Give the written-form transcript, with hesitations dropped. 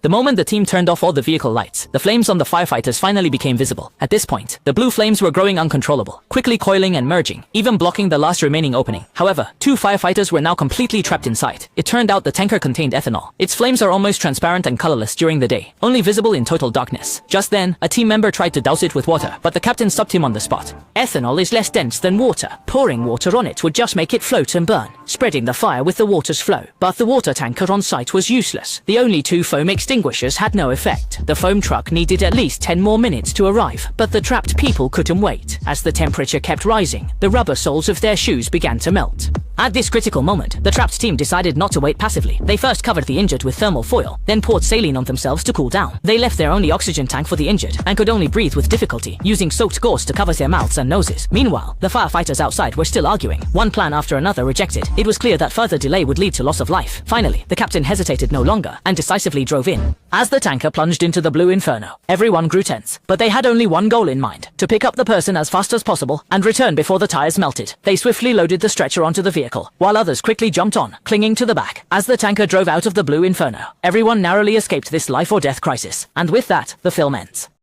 The moment the team turned off all the vehicle lights, the flames on the firefighters finally became visible. At this point, the blue flames were growing uncontrollable, quickly coiling and merging, even blocking the last remaining opening. However, 2 firefighters were now completely trapped inside. It turned out the tanker contained ethanol. Its flames are almost transparent and colorless during the day, only visible in total darkness. Just then, a team member tried to douse it with water, but the captain stopped him on the spot. Ethanol is less dense than water. Pouring water on it would just make it float and burn, spreading the fire with the water's flow. But the water tanker on site was useless. The only 2 foam extinguishers had no effect. The foam truck needed at least 10 more minutes to arrive, but the trapped people couldn't wait. As the temperature kept rising, the rubber soles of their shoes began to melt. At this critical moment, the trapped team decided not to wait passively. They first covered the injured with thermal foil, then poured saline on themselves to cool down. They left their only oxygen tank for the injured and could only breathe with difficulty, using soaked gauze to cover their mouths and noses. Meanwhile, the firefighters outside were still arguing, one plan after another rejected. It was clear that further delay would lead to loss of life. Finally, the captain hesitated no longer and decisively drove in. As the tanker plunged into the blue inferno, everyone grew tense, but they had only one goal in mind: to pick up the person as fast as possible and return before the tires melted. They swiftly loaded the stretcher onto the vehicle, while others quickly jumped on, clinging to the back. As the tanker drove out of the blue inferno, everyone narrowly escaped this life or death crisis. And with that, the film ends.